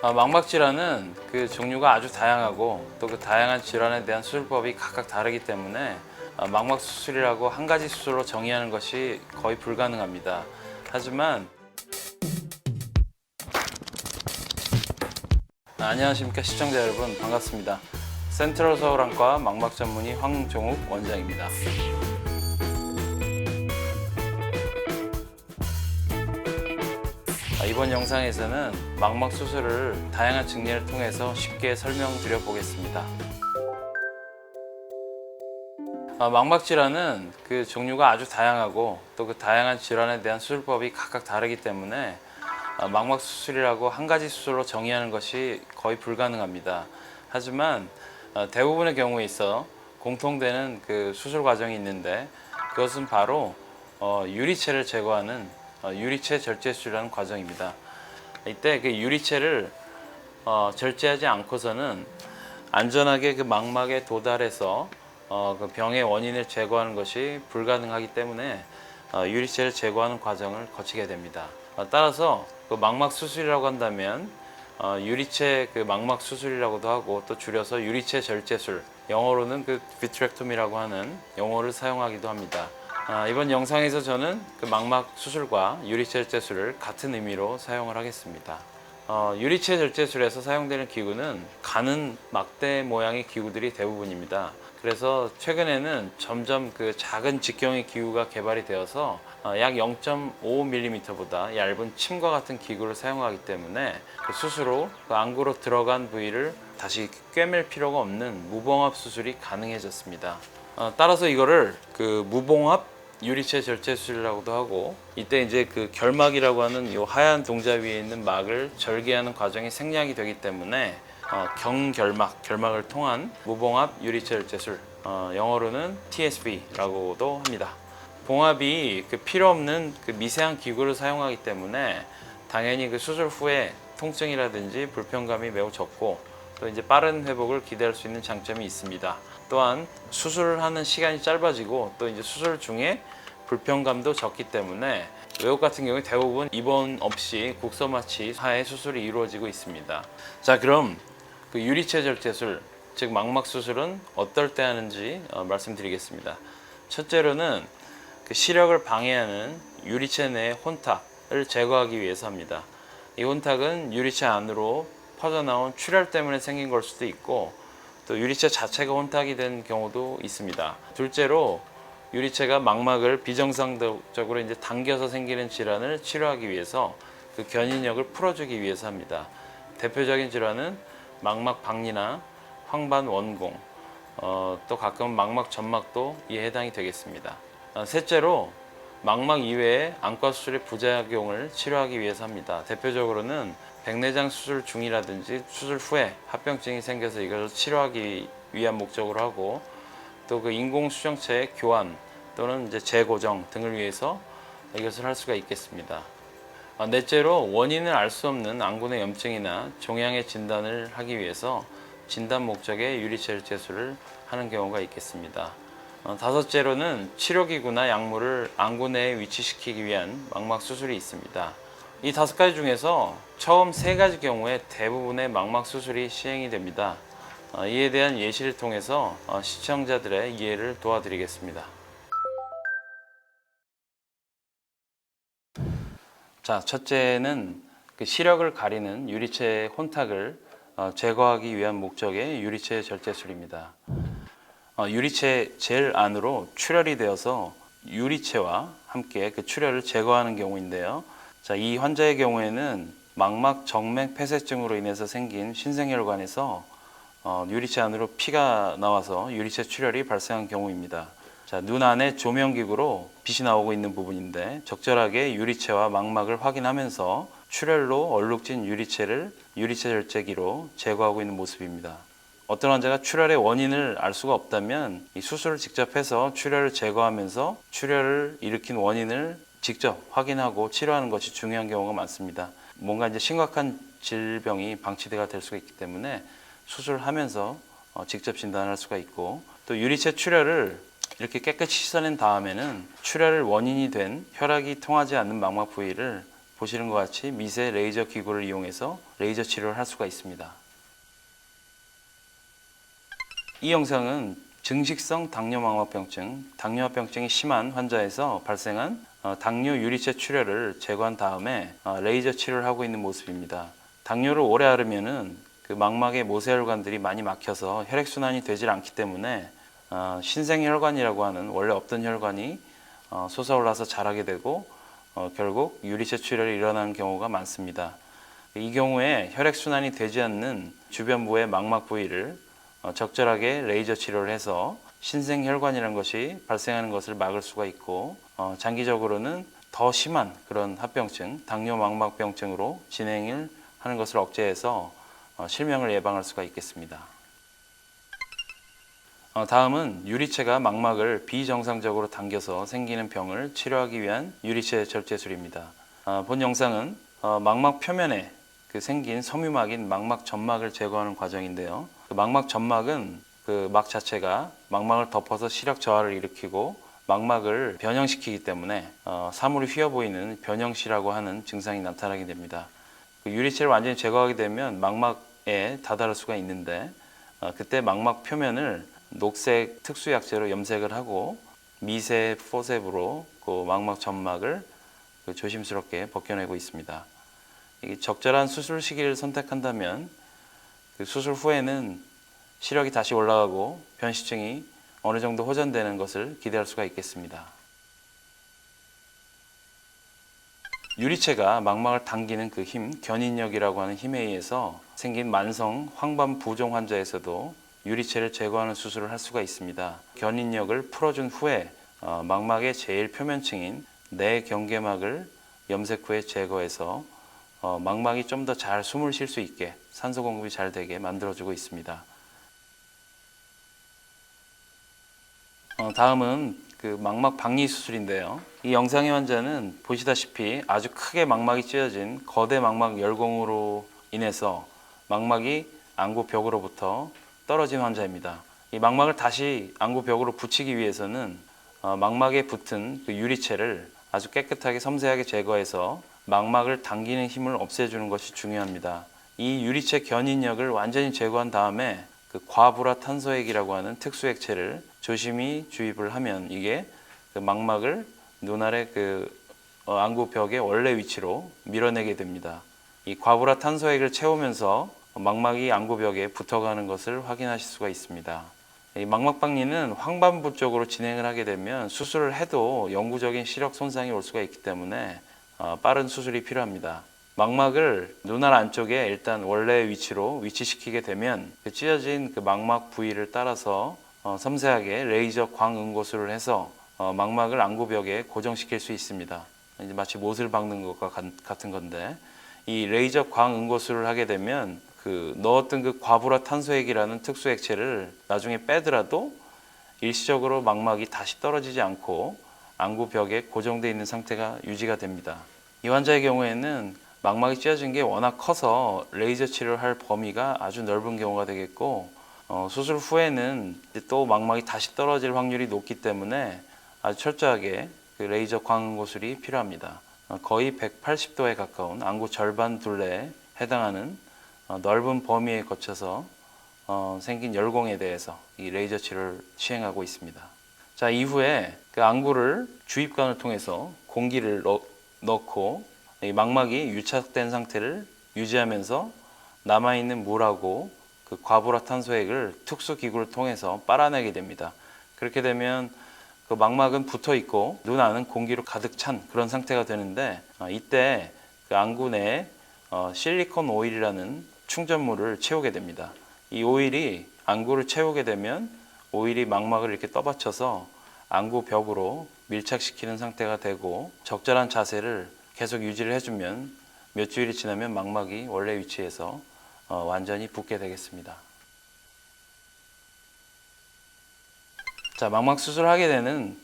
망막 질환은 그 종류가 아주 다양하고 또 그 다양한 질환에 대한 수술법이 각각 다르기 때문에 망막 수술이라고 한 가지 수술로 정의하는 것이 거의 불가능합니다. 하지만 안녕하십니까 시청자 여러분, 반갑습니다. 센트럴 서울안과 망막 전문의 황종욱 원장입니다. 이번 영상에서는 망막 수술을 다양한 증례를 통해서 쉽게 설명드려 보겠습니다. 망막 질환은 그 종류가 아주 다양하고 또 그 다양한 질환에 대한 수술법이 각각 다르기 때문에 망막 수술이라고 한 가지 수술로 정의하는 것이 거의 불가능합니다. 하지만 대부분의 경우에 있어 공통되는 그 수술 과정이 있는데, 그것은 바로 유리체를 제거하는 유리체 절제 수술이라는 과정입니다. 이때 그 유리체를 절제하지 않고서는 안전하게 그 망막에 도달해서 그 병의 원인을 제거하는 것이 불가능하기 때문에 유리체를 제거하는 과정을 거치게 됩니다. 따라서 그 망막 수술이라고 한다면 유리체 그 망막 수술이라고도 하고, 또 줄여서 유리체 절제술, 영어로는 그 비트렉토미라고 하는 용어를 사용하기도 합니다. 이번 영상에서 저는 그 망막 수술과 유리체 절제술을 같은 의미로 사용을 하겠습니다. 유리체 절제술에서 사용되는 기구는 가는 막대 모양의 기구들이 대부분입니다. 그래서 최근에는 점점 그 작은 직경의 기구가 개발이 되어서 약 0.5mm보다 얇은 침과 같은 기구를 사용하기 때문에 그 수술 후 그 안구로 들어간 부위를 다시 꿰맬 필요가 없는 무봉합 수술이 가능해졌습니다. 따라서 이거를 그 무봉합 유리체 절제술이라고도 하고, 이때 이제 그 결막이라고 하는 이 하얀 동자 위에 있는 막을 절개하는 과정이 생략이 되기 때문에 결막을 통한 무봉합 유리체 절제술, 영어로는 TSV라고도 합니다. 봉합이 그 필요 없는 그 미세한 기구를 사용하기 때문에 당연히 그 수술 후에 통증이라든지 불편감이 매우 적고, 또 이제 빠른 회복을 기대할 수 있는 장점이 있습니다. 또한 수술을 하는 시간이 짧아지고, 또 이제 수술 중에 불편감도 적기 때문에 외국 같은 경우에 대부분 입원 없이 국소마취 하에 수술이 이루어지고 있습니다. 자, 그럼 그 유리체 절제술, 즉 망막 수술은 어떨 때 하는지 말씀드리겠습니다. 첫째로는 그 시력을 방해하는 유리체 내의 혼탁을 제거하기 위해서 합니다. 이 혼탁은 유리체 안으로 퍼져나온 출혈 때문에 생긴 걸 수도 있고, 또 유리체 자체가 혼탁이 된 경우도 있습니다. 둘째로 유리체가 망막을 비정상적으로 이제 당겨서 생기는 질환을 치료하기 위해서 그 견인력을 풀어주기 위해서 합니다. 대표적인 질환은 망막 박리나 황반 원공, 또 가끔 망막 점막도 이에 해당이 되겠습니다. 셋째로 망막 이외의 안과 수술의 부작용을 치료하기 위해서 합니다. 대표적으로는 백내장 수술 중이라든지 수술 후에 합병증이 생겨서 이것을 치료하기 위한 목적으로 하고, 또 그 인공수정체의 교환 또는 이제 재고정 등을 위해서 이것을 할 수가 있겠습니다. 넷째로 원인을 알 수 없는 안구내 염증이나 종양의 진단을 하기 위해서 진단 목적의 유리체 절제술을 하는 경우가 있겠습니다. 다섯째로는 치료기구나 약물을 안구 내에 위치시키기 위한 망막 수술이 있습니다. 이 5가지 중에서 처음 3가지 경우에 대부분의 망막 수술이 시행이 됩니다. 이에 대한 예시를 통해서 시청자들의 이해를 도와드리겠습니다. 자, 첫째는 그 시력을 가리는 유리체의 혼탁을 제거하기 위한 목적의 유리체 절제술입니다. 유리체 제일 안으로 출혈이 되어서 유리체와 함께 그 출혈을 제거하는 경우인데요. 자, 이 환자의 경우에는 망막 정맥 폐쇄증으로 인해서 생긴 신생혈관에서 유리체 안으로 피가 나와서 유리체 출혈이 발생한 경우입니다. 자, 눈 안에 조명기구로 빛이 나오고 있는 부분인데, 적절하게 유리체와 망막을 확인하면서 출혈로 얼룩진 유리체를 유리체 절제기로 제거하고 있는 모습입니다. 어떤 환자가 출혈의 원인을 알 수가 없다면 이 수술을 직접 해서 출혈을 제거하면서 출혈을 일으킨 원인을 직접 확인하고 치료하는 것이 중요한 경우가 많습니다. 뭔가 이제 심각한 질병이 방치가 될 수가 있기 때문에 수술하면서 직접 진단할 수가 있고, 또 유리체 출혈을 이렇게 깨끗이 씻어낸 다음에는 출혈 원인이 된 혈액이 통하지 않는 망막 부위를 보시는 것 같이 미세 레이저 기구를 이용해서 레이저 치료를 할 수가 있습니다. 이 영상은 증식성 당뇨망막병증, 당뇨합병증이 심한 환자에서 발생한 당뇨 유리체 출혈을 제거한 다음에 레이저 치료를 하고 있는 모습입니다. 당뇨를 오래 앓으면은 그 망막의 모세혈관들이 많이 막혀서 혈액순환이 되질 않기 때문에 신생혈관이라고 하는 원래 없던 혈관이 솟아올라서 자라게 되고 결국 유리체 출혈이 일어나는 경우가 많습니다. 이 경우에 혈액순환이 되지 않는 주변부의 망막 부위를 적절하게 레이저 치료를 해서 신생혈관이라는 것이 발생하는 것을 막을 수가 있고 장기적으로는 더 심한 그런 합병증, 당뇨망막병증으로 진행을 하는 것을 억제해서 실명을 예방할 수가 있겠습니다. 다음은 유리체가 망막을 비정상적으로 당겨서 생기는 병을 치료하기 위한 유리체 절제술입니다. 본 영상은 망막 표면에 생긴 섬유막인 망막 점막을 제거하는 과정인데요. 그 망막 점막은 그 막 자체가 망막을 덮어서 시력 저하를 일으키고 망막을 변형시키기 때문에 사물이 휘어 보이는 변형시라고 하는 증상이 나타나게 됩니다. 그 유리체를 완전히 제거하게 되면 망막에 다다를 수가 있는데 그때 망막 표면을 녹색 특수약재로 염색을 하고 미세 포셉으로 그 망막 점막을 조심스럽게 벗겨내고 있습니다. 이게 적절한 수술 시기를 선택한다면 그 수술 후에는 시력이 다시 올라가고 변시증이 어느 정도 호전되는 것을 기대할 수가 있겠습니다. 유리체가 망막을 당기는 그 힘, 견인력이라고 하는 힘에 의해서 생긴 만성 황반 부종 환자에서도 유리체를 제거하는 수술을 할 수가 있습니다. 견인력을 풀어준 후에 망막의 제일 표면층인 내경계막을 염색 후에 제거해서 망막이 좀 더 잘 숨을 쉴 수 있게 산소 공급이 잘 되게 만들어주고 있습니다. 다음은 그 망막 박리 수술인데요. 이 영상의 환자는 보시다시피 아주 크게 망막이 찢어진 거대 망막 열공으로 인해서 망막이 안구 벽으로부터 떨어진 환자입니다. 이 망막을 다시 안구 벽으로 붙이기 위해서는 망막에 붙은 그 유리체를 아주 깨끗하게 섬세하게 제거해서 망막을 당기는 힘을 없애주는 것이 중요합니다. 이 유리체 견인력을 완전히 제거한 다음에 그 과불화탄소액이라고 하는 특수액체를 조심히 주입을 하면 이게 그 망막을 눈알의 안구 벽의 원래 위치로 밀어내게 됩니다. 이 과불화탄소액을 채우면서 망막이 안구 벽에 붙어가는 것을 확인하실 수가 있습니다. 이 망막 박리는 황반부 쪽으로 진행을 하게 되면 수술을 해도 영구적인 시력 손상이 올 수가 있기 때문에 빠른 수술이 필요합니다. 망막을 눈알 안쪽에 일단 원래 위치로 위치시키게 되면 그 찢어진 그 망막 부위를 따라서 섬세하게 레이저 광응고술을 해서 망막을 안구벽에 고정시킬 수 있습니다. 이제 마치 못을 박는 것과 같은 건데 이 레이저 광응고술을 하게 되면 그 넣었던 그 과불화탄소액이라는 특수액체를 나중에 빼더라도 일시적으로 망막이 다시 떨어지지 않고 안구벽에 고정되어 있는 상태가 유지가 됩니다. 이 환자의 경우에는 망막이 찢어진 게 워낙 커서 레이저 치료를 할 범위가 아주 넓은 경우가 되겠고 수술 후에는 또 망막이 다시 떨어질 확률이 높기 때문에 아주 철저하게 그 레이저 광응고술이 필요합니다. 거의 180도에 가까운 안구 절반 둘레에 해당하는 넓은 범위에 거쳐서 생긴 열공에 대해서 이 레이저 치료를 시행하고 있습니다. 자, 이후에 그 안구를 주입관을 통해서 공기를 넣고 이 망막이 유착된 상태를 유지하면서 남아있는 물하고 그 과불화탄소액을 특수기구를 통해서 빨아내게 됩니다. 그렇게 되면 그 망막은 붙어 있고 눈 안은 공기로 가득 찬 그런 상태가 되는데 이때 그 안구 내에 실리콘 오일이라는 충전물을 채우게 됩니다. 이 오일이 안구를 채우게 되면 오일이 망막을 이렇게 떠받쳐서 안구 벽으로 밀착시키는 상태가 되고 적절한 자세를 계속 유지를 해주면 몇 주일이 지나면 망막이 원래 위치에서 완전히 붙게 되겠습니다. 자, 망막 수술을 하게 되는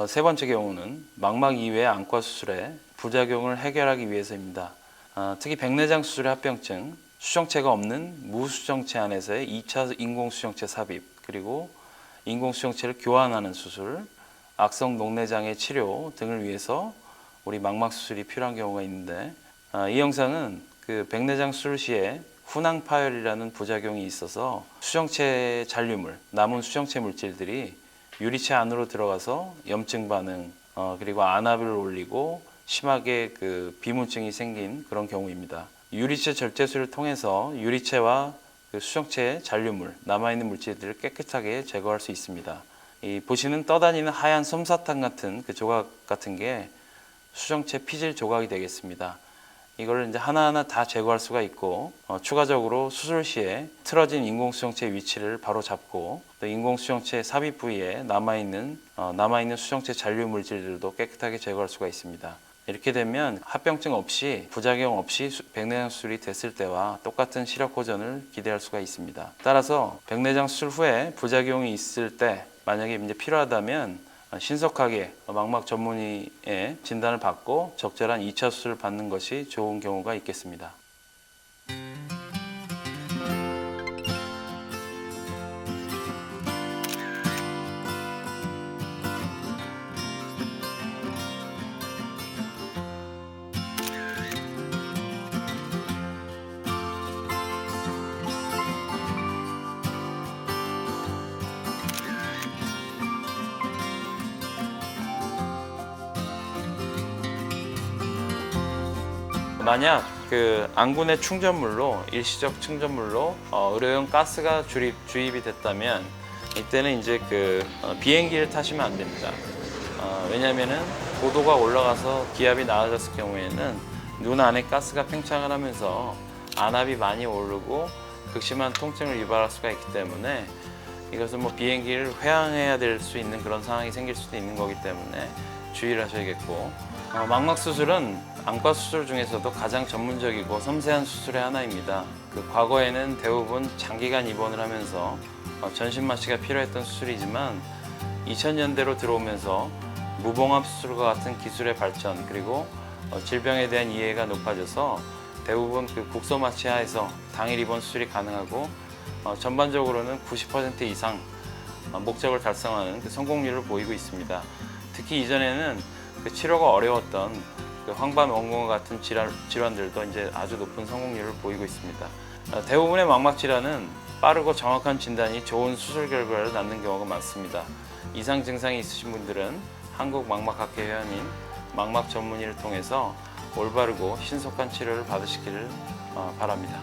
세 번째 경우는 망막 이외의 안과 수술의 부작용을 해결하기 위해서입니다. 특히 백내장 수술의 합병증, 수정체가 없는 무수정체 안에서의 2차 인공수정체 삽입, 그리고 인공수정체를 교환하는 수술, 악성 녹내장의 치료 등을 위해서 우리 망막 수술이 필요한 경우가 있는데, 이 영상은 그 백내장 수술 시에 훈황 파열이라는 부작용이 있어서 수정체 잔류물, 남은 수정체 물질들이 유리체 안으로 들어가서 염증 반응, 그리고 안압을 올리고 심하게 그 비문증이 생긴 그런 경우입니다. 유리체 절제술을 통해서 유리체와 그 수정체 잔류물, 남아있는 물질들을 깨끗하게 제거할 수 있습니다. 이 보시는 떠다니는 하얀 솜사탕 같은 그 조각 같은 게 수정체 피질 조각이 되겠습니다. 이걸 이제 하나하나 다 제거할 수가 있고, 추가적으로 수술 시에 틀어진 인공수정체 위치를 바로 잡고, 또 인공수정체 삽입 부위에 남아있는 수정체 잔류 물질들도 깨끗하게 제거할 수가 있습니다. 이렇게 되면 합병증 없이, 부작용 없이 백내장 수술이 됐을 때와 똑같은 시력 호전을 기대할 수가 있습니다. 따라서 백내장 수술 후에 부작용이 있을 때 만약에 이제 필요하다면 신속하게 망막 전문의의 진단을 받고 적절한 2차 수술을 받는 것이 좋은 경우가 있겠습니다. 만약 그 안군의 충전물로, 일시적 충전물로 의료용 가스가 주입이 됐다면 이때는 이제 비행기를 타시면 안 됩니다. 왜냐하면은 고도가 올라가서 기압이 낮아졌을 경우에는 눈 안에 가스가 팽창을 하면서 안압이 많이 오르고 극심한 통증을 유발할 수가 있기 때문에 이것은 비행기를 회항해야 될 수 있는 그런 상황이 생길 수도 있는 거기 때문에 주의를 하셔야겠고, 망막 수술은 안과 수술 중에서도 가장 전문적이고 섬세한 수술의 하나입니다. 과거에는 대부분 장기간 입원을 하면서 전신 마취가 필요했던 수술이지만 2000년대로 들어오면서 무봉합 수술과 같은 기술의 발전, 그리고 질병에 대한 이해가 높아져서 대부분 국소 마취 하에서 당일 입원 수술이 가능하고, 전반적으로는 90% 이상 목적을 달성하는 성공률을 보이고 있습니다. 특히 이전에는 치료가 어려웠던 황반 원공과 같은 질환들도 이제 아주 높은 성공률을 보이고 있습니다. 대부분의 망막 질환은 빠르고 정확한 진단이 좋은 수술 결과를 낳는 경우가 많습니다. 이상 증상이 있으신 분들은 한국망막학회 회원인 망막 전문의를 통해서 올바르고 신속한 치료를 받으시기를 바랍니다.